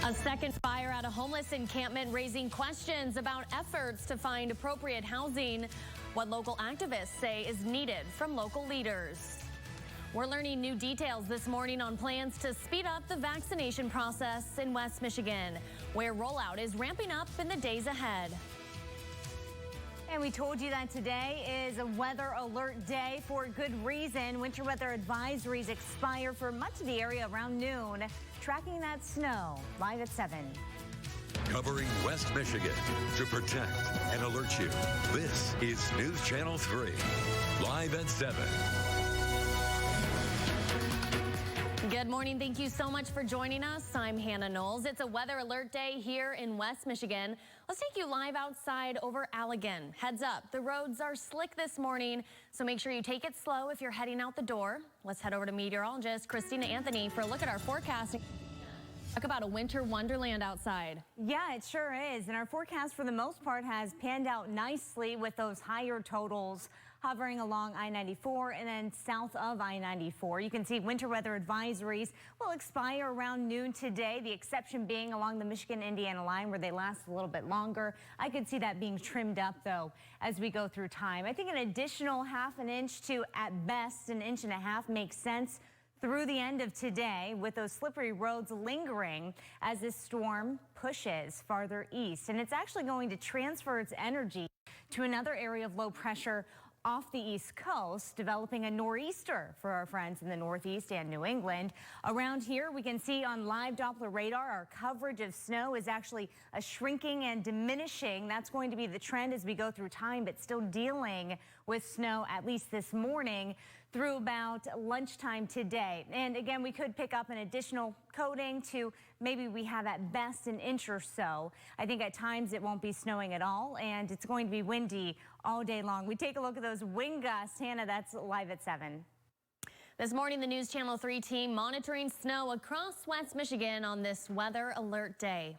A second fire at a homeless encampment raising questions about efforts to find appropriate housing. What local activists say is needed from local leaders. We're learning new details this morning on plans to speed up the vaccination process in West Michigan, where rollout is ramping up in the days ahead. And we told you that today is a weather alert day for good reason. Winter weather advisories expire for much of the area around noon. Tracking that snow live at 7. Covering West Michigan to protect and alert you. This is News Channel 3, live at 7. Good morning. Thank you so much for joining us. I'm Hannah Knowles. It's a weather alert day here in West Michigan. Let's take you live outside over Allegan. Heads up, the roads are slick this morning, so make sure you take it slow if you're heading out the door. Let's head over to meteorologist Christina Anthony for a look at our forecast. Talk about a winter wonderland outside. Yeah, it sure is. And our forecast for the most part has panned out nicely with those higher totals hovering along I-94 and then south of I-94. You can see winter weather advisories will expire around noon today, the exception being along the Michigan-Indiana line where they last a little bit longer. I could see that being trimmed up, though, as we go through time. I think an additional half an inch to, at best, an inch and a half makes sense through the end of today, with those slippery roads lingering as this storm pushes farther east. And it's actually going to transfer its energy to another area of low pressure off the East Coast, developing a nor'easter for our friends in the Northeast and New England. Around here, we can see on live Doppler radar, our coverage of snow is actually shrinking and diminishing. That's going to be the trend as we go through time, but still dealing with snow, at least this morning, through about lunchtime today. And again, we could pick up an additional coating to maybe we have at best an inch or so. I think at times it won't be snowing at all, and it's going to be windy all day long. We take a look at those wind gusts. Hannah, that's live at 7. This morning, the News Channel 3 team monitoring snow across West Michigan on this weather alert day.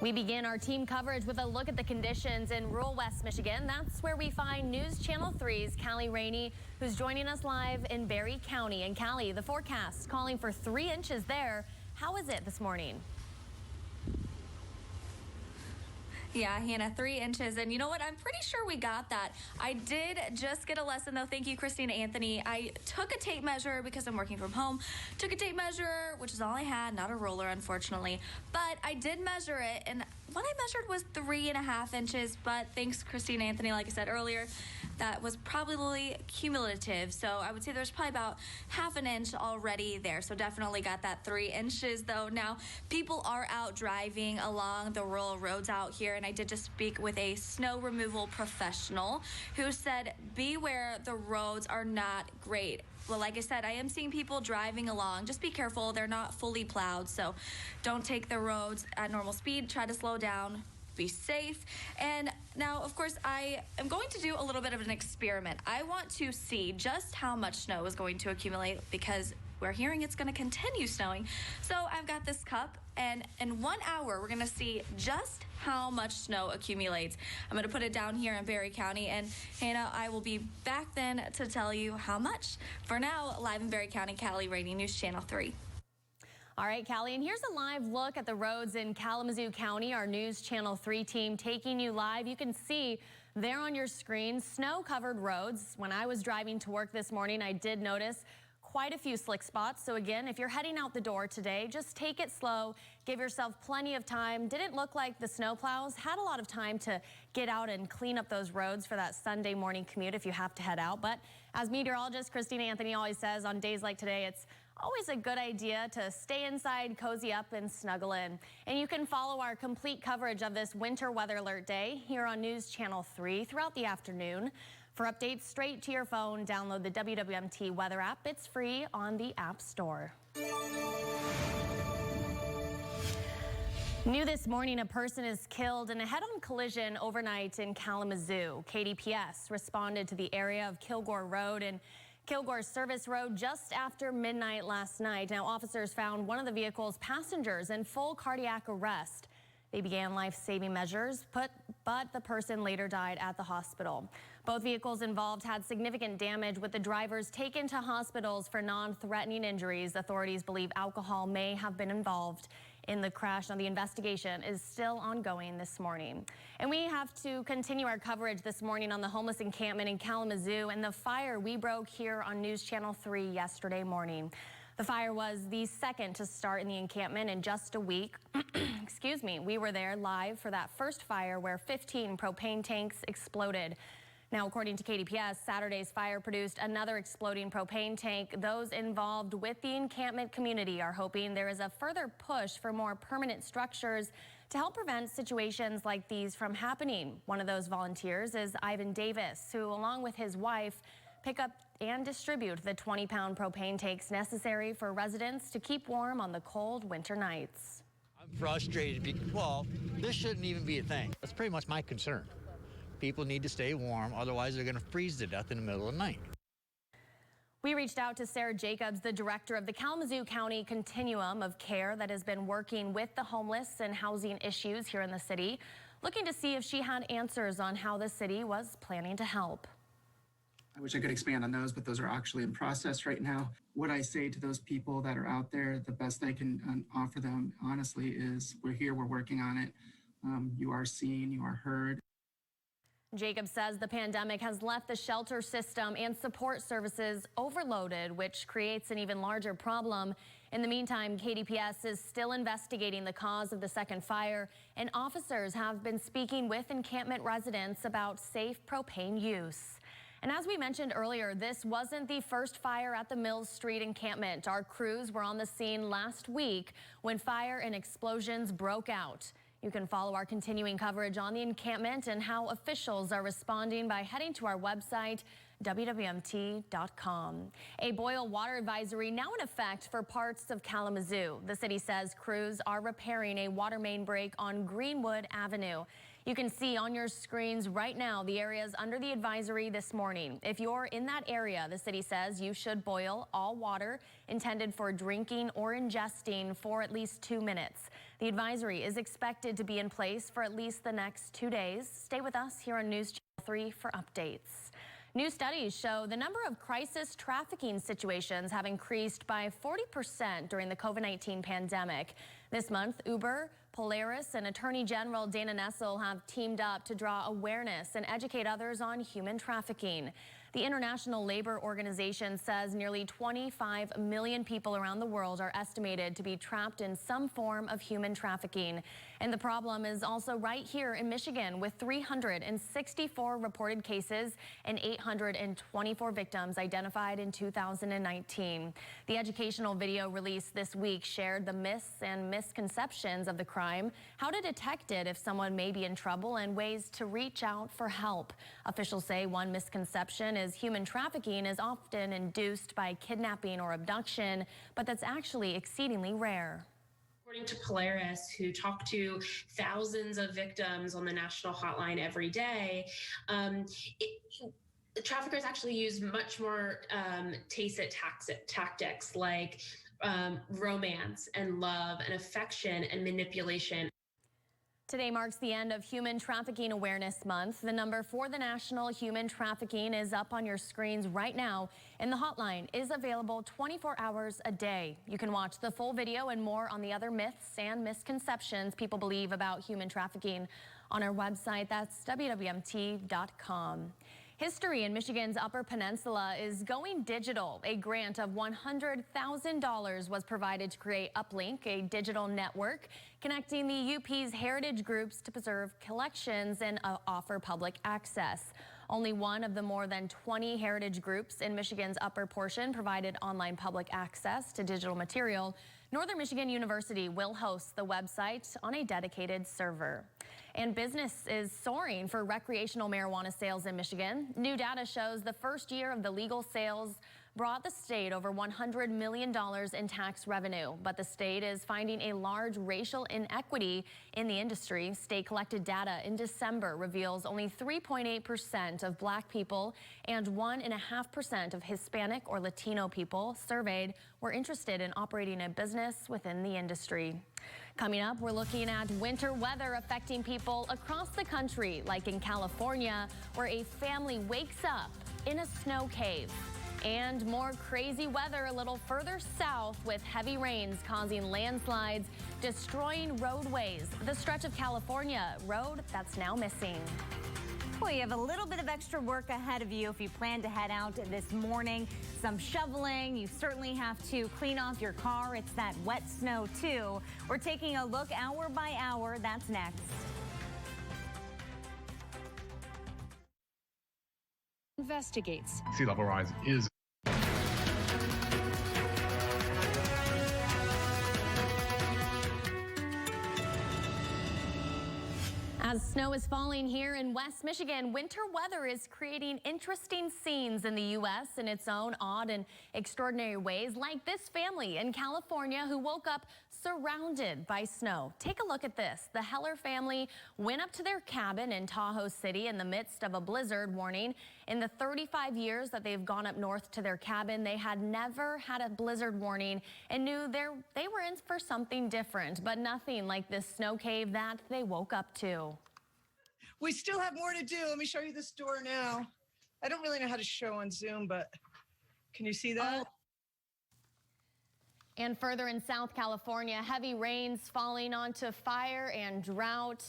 We begin our team coverage with a look at the conditions in rural West Michigan. That's where we find News Channel 3's Callie Rainey, who's joining us live in Barry County. And Callie, the forecast calling for 3 inches there. How is it this morning? Yeah, Hannah, 3 inches. And you know what? I'm pretty sure we got that. I did just get a lesson, though. Thank you, Christina Anthony. I took a tape measure because I'm working from home. Took a tape measure, which is all I had, not a ruler, unfortunately. But I did measure it, and what I measured was 3.5 inches. But thanks, Christina Anthony, like I said earlier, that was probably cumulative. So I would say there's probably about half an inch already there. So definitely got that 3 inches, though. Now, people are out driving along the rural roads out here, and I did just speak with a snow removal professional who said, beware, the roads are not great. Well, like I said, I am seeing people driving along. Just be careful. They're not fully plowed, so don't take the roads at normal speed. Try to slow down. Be safe. And now, of course, I am going to do a little bit of an experiment. I want to see just how much snow is going to accumulate because we're hearing it's going to continue snowing. So I've got this cup, and in 1 hour, we're going to see just how much snow accumulates. I'm going to put it down here in Barry County, and Hannah, I will be back then to tell you how much. For now, live in Barry County, Callie Rainey, News Channel 3. All right, Callie, and here's a live look at the roads in Kalamazoo County. Our News Channel 3 team taking you live. You can see there on your screen snow-covered roads. When I was driving to work this morning, I did notice quite a few slick spots. So again, if you're heading out the door today, just take it slow. Give yourself plenty of time. Didn't look like the snowplows had a lot of time to get out and clean up those roads for that Sunday morning commute if you have to head out. But as meteorologist Christina Anthony always says, on days like today, it's always a good idea to stay inside, cozy up, and snuggle in. And you can follow our complete coverage of this winter weather alert day here on News Channel 3 throughout the afternoon. For updates straight to your phone, download the WWMT weather app. It's free on the App Store. New this morning, a person is killed in a head-on collision overnight in Kalamazoo. KDPS responded to the area of Kilgore Road and Kilgore Service Road just after midnight last night. Now, officers found one of the vehicle's passengers in full cardiac arrest. They began life-saving measures, but the person later died at the hospital. Both vehicles involved had significant damage, with the drivers taken to hospitals for non-threatening injuries. Authorities believe alcohol may have been involved in the crash. Now, the investigation is still ongoing this morning. And we have to continue our coverage this morning on the homeless encampment in Kalamazoo and the fire we broke here on News Channel 3 yesterday morning. The fire was the second to start in the encampment in just a week. Excuse me. We were there live for that first fire where 15 propane tanks exploded. Now, according to KDPS, Saturday's fire produced another exploding propane tank. Those involved with the encampment community are hoping there is a further push for more permanent structures to help prevent situations like these from happening. One of those volunteers is Ivan Davis, who, along with his wife, pick up and distribute the 20-pound propane tanks necessary for residents to keep warm on the cold winter nights. I'm frustrated because, well, this shouldn't even be a thing. That's pretty much my concern. People need to stay warm, otherwise they're going to freeze to death in the middle of the night. We reached out to Sarah Jacobs, the director of the Kalamazoo County Continuum of Care that has been working with the homeless and housing issues here in the city, looking to see if she had answers on how the city was planning to help. I wish I could expand on those, but those are actually in process right now. What I say to those people that are out there, the best I can offer them, honestly, is we're here, we're working on it. You are seen, you are heard. Jacob says the pandemic has left the shelter system and support services overloaded, which creates an even larger problem. In the meantime, KDPS is still investigating the cause of the second fire, and officers have been speaking with encampment residents about safe propane use. And as we mentioned earlier, this wasn't the first fire at the Mills Street encampment. Our crews were on the scene last week when fire and explosions broke out. You can follow our continuing coverage on the encampment and how officials are responding by heading to our website, wwmt.com. A boil water advisory now in effect for parts of Kalamazoo. The city says crews are repairing a water main break on Greenwood Avenue. You can see on your screens right now the areas under the advisory this morning. If you're in that area, the city says you should boil all water intended for drinking or ingesting for at least 2 minutes. The advisory is expected to be in place for at least the next 2 days. Stay with us here on News Channel 3 for updates. New studies show the number of crisis trafficking situations have increased by 40% during the COVID-19 pandemic. This month, Uber, Polaris, and Attorney General Dana Nessel have teamed up to draw awareness and educate others on human trafficking. The International Labor Organization says nearly 25 million people around the world are estimated to be trapped in some form of human trafficking. And the problem is also right here in Michigan, with 364 reported cases and 824 victims identified in 2019. The educational video released this week shared the myths and misconceptions of the crime, how to detect it if someone may be in trouble, and ways to reach out for help. Officials say one misconception is human trafficking is often induced by kidnapping or abduction, but that's actually exceedingly rare. According to Polaris, who talk to thousands of victims on the national hotline every day, traffickers actually use much more tacit tactics like romance and love and affection and manipulation. Today marks the end of Human Trafficking Awareness Month. The number for the National Human Trafficking is up on your screens right now, and the hotline is available 24 hours a day. You can watch the full video and more on the other myths and misconceptions people believe about human trafficking on our website. That's wwmt.com. History in Michigan's Upper Peninsula is going digital. A grant of $100,000 was provided to create Uplink, a digital network connecting the UP's heritage groups to preserve collections and offer public access. Only one of the more than 20 heritage groups in Michigan's upper portion provided online public access to digital material. Northern Michigan University will host the website on a dedicated server. And business is soaring for recreational marijuana sales in Michigan. New data shows the first year of the legal sales brought the state over $100 million in tax revenue. But the state is finding a large racial inequity in the industry. State collected data in December reveals only 3.8% of Black people and 1.5% of Hispanic or Latino people surveyed were interested in operating a business within the industry. Coming up, we're looking at winter weather affecting people across the country, like in California, where a family wakes up in a snow cave. And more crazy weather a little further south with heavy rains causing landslides, destroying roadways. The stretch of California road that's now missing. Well, you have a little bit of extra work ahead of you if you plan to head out this morning. Some shoveling. You certainly have to clean off your car. It's that wet snow, too. We're taking a look hour by hour. That's next. Investigates. Sea level rise is As snow is falling here in West Michigan, winter weather is creating interesting scenes in the U.S. in its own odd and extraordinary ways, like this family in California who woke up surrounded by snow. Take a look at this. The Heller family went up to their cabin in Tahoe City in the midst of a blizzard warning. In the 35 years that they've gone up north to their cabin, they had never had a blizzard warning and knew they were in for something different, but nothing like this snow cave that they woke up to. We still have more to do. Let me show you this door now. I don't really know how to show on Zoom, but can you see that? And further in South California, heavy rains falling onto fire and drought.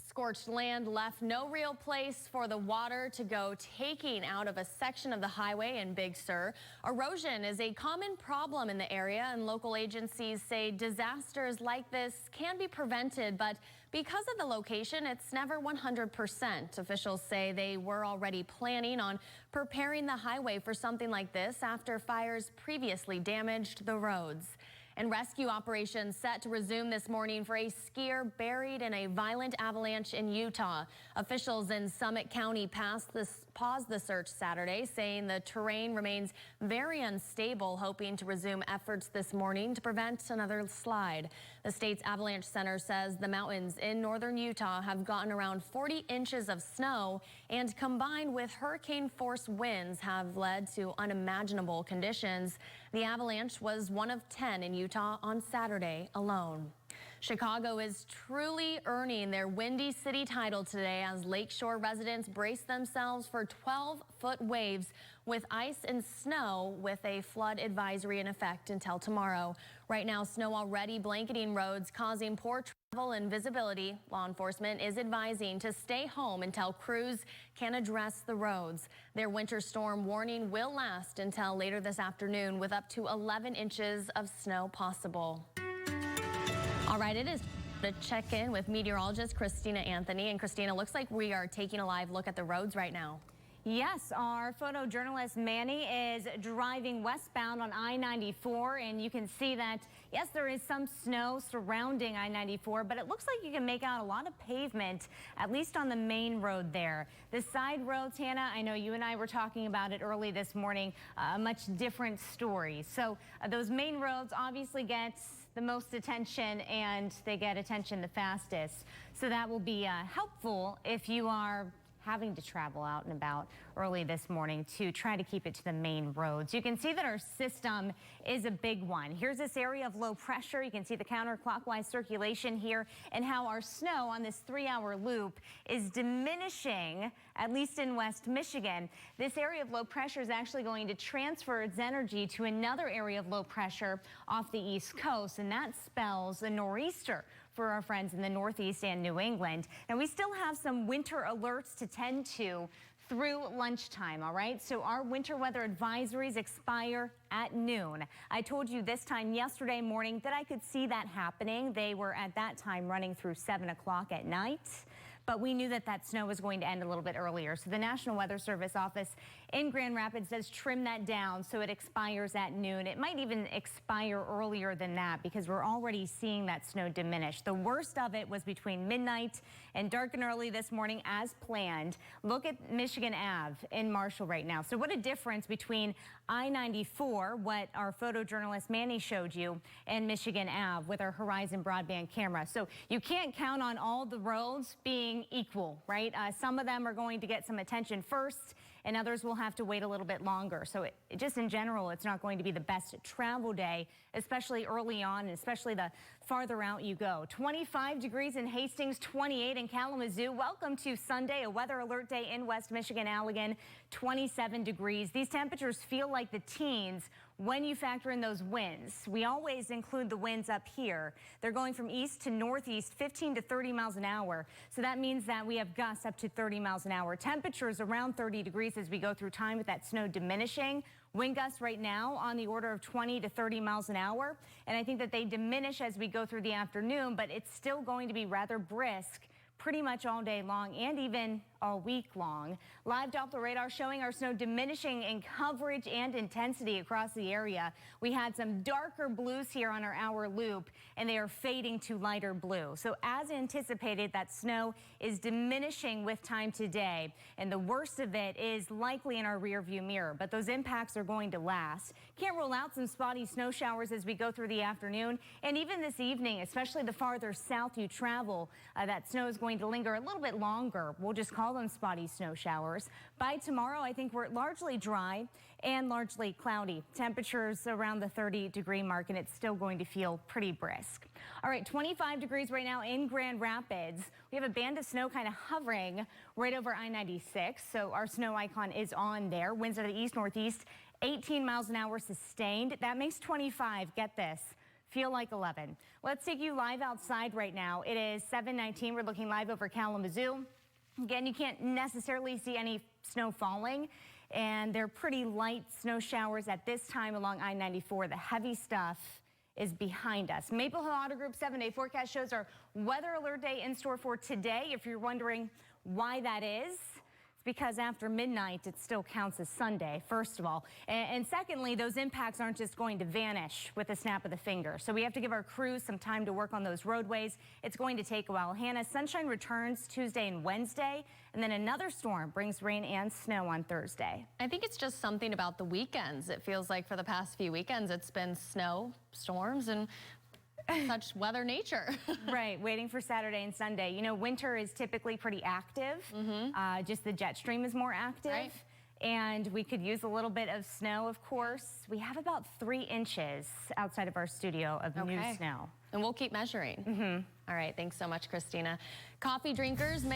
Scorched land left no real place for the water to go, taking out of a section of the highway in Big Sur. Erosion is a common problem in the area, and local agencies say disasters like this can be prevented, but because of the location, it's never 100%. Officials say they were already planning on preparing the highway for something like this after fires previously damaged the roads. And rescue operations set to resume this morning for a skier buried in a violent avalanche in Utah. Officials in Summit County paused the search Saturday, saying the terrain remains very unstable, hoping to resume efforts this morning to prevent another slide. The state's avalanche center says the mountains in northern Utah have gotten around 40 inches of snow, and combined with hurricane force winds have led to unimaginable conditions. The avalanche was one of 10 in Utah on Saturday alone. Chicago is truly earning their Windy City title today as Lakeshore residents brace themselves for 12-foot waves with ice and snow, with a flood advisory in effect until tomorrow. Right now, snow already blanketing roads, causing poor travel and visibility. Law enforcement is advising to stay home until crews can address the roads. Their winter storm warning will last until later this afternoon, with up to 11 inches of snow possible. All right, it is to check in with meteorologist Christina Anthony. And Christina, looks like we are taking a live look at the roads right now. Yes, our photojournalist Manny is driving westbound on I-94, and you can see that, yes, there is some snow surrounding I-94, but it looks like you can make out a lot of pavement, at least on the main road there. The side roads, Hannah, I know you and I were talking about it early this morning, a much different story. So those main roads obviously get the most attention, and they get attention the fastest. So that will be helpful if you are having to travel out and about early this morning to try to keep it to the main roads. You can see that our system is a big one. Here's this area of low pressure. You can see the counterclockwise circulation here and how our snow on this 3-hour loop is diminishing, at least in West Michigan. This area of low pressure is actually going to transfer its energy to another area of low pressure off the East Coast, and that spells a nor'easter for our friends in the Northeast and New England. And we still have some winter alerts to tend to through lunchtime, all right? So our winter weather advisories expire at noon. I told you this time yesterday morning that I could see that happening. They were at that time running through 7 o'clock at night. But we knew that that snow was going to end a little bit earlier. So the National Weather Service office in Grand Rapids does trim that down so it expires at noon. It might even expire earlier than that because we're already seeing that snow diminish. The worst of it was between midnight and dark and early this morning as planned. Look at Michigan Ave in Marshall right now. So what a difference between I-94, what our photojournalist Manny showed you, and Michigan Ave with our Horizon broadband camera. So you can't count on all the roads being equal, right? Some of them are going to get some attention first, and others will have to wait a little bit longer. So just in general, it's not going to be the best travel day, especially early on, and especially the farther out you go. 25 degrees in Hastings, 28 in Kalamazoo. Welcome to Sunday, a weather alert day in West Michigan, Allegan, 27 degrees. These temperatures feel like the teens when you factor in those winds. We always include the winds up here. They're going from east to northeast, 15 to 30 miles an hour. So that means that we have gusts up to 30 miles an hour. Temperatures around 30 degrees as we go through time with that snow diminishing. Wind gusts right now on the order of 20 to 30 miles an hour. And I think that they diminish as we go through the afternoon, but it's still going to be rather brisk pretty much all day long and even all week long. Live Doppler radar showing our snow diminishing in coverage and intensity across the area. We had some darker blues here on our hour loop, and they are fading to lighter blue. So as anticipated, that snow is diminishing with time today, and the worst of it is likely in our rear view mirror, but those impacts are going to last. Can't rule out some spotty snow showers as we go through the afternoon, and even this evening, especially the farther south you travel, that snow is going to linger a little bit longer. We'll just call them spotty snow showers. By tomorrow, I think we're largely dry and largely cloudy. Temperatures around the 30-degree mark, and it's still going to feel pretty brisk. All right, 25 degrees right now in Grand Rapids. We have a band of snow kind of hovering right over I-96, so our snow icon is on there. Winds out of the east-northeast, 18 miles an hour sustained. That makes 25. Get this. Feel like 11. Let's take you live outside right now. It is 7:19. We're looking live over Kalamazoo. Again, you can't necessarily see any snow falling, and they're pretty light snow showers at this time along I-94. The heavy stuff is behind us. Maple Hill Auto Group 7-day forecast shows our weather alert day in store for today. If you're wondering why that is, because after midnight, it still counts as Sunday, first of all. And secondly, those impacts aren't just going to vanish with a snap of the finger. So we have to give our crews some time to work on those roadways. It's going to take a while. Hannah, sunshine returns Tuesday and Wednesday, and then another storm brings rain and snow on Thursday. I think it's just something about the weekends. It feels like for the past few weekends, it's been snow, storms, and such weather nature. Right, waiting for Saturday and Sunday. You know, winter is typically pretty active. Just the jet stream is more active. Right. And we could use a little bit of snow, of course. We have about 3 inches outside of our studio of new snow. And we'll keep measuring. All right, thanks so much, Christina. Coffee drinkers may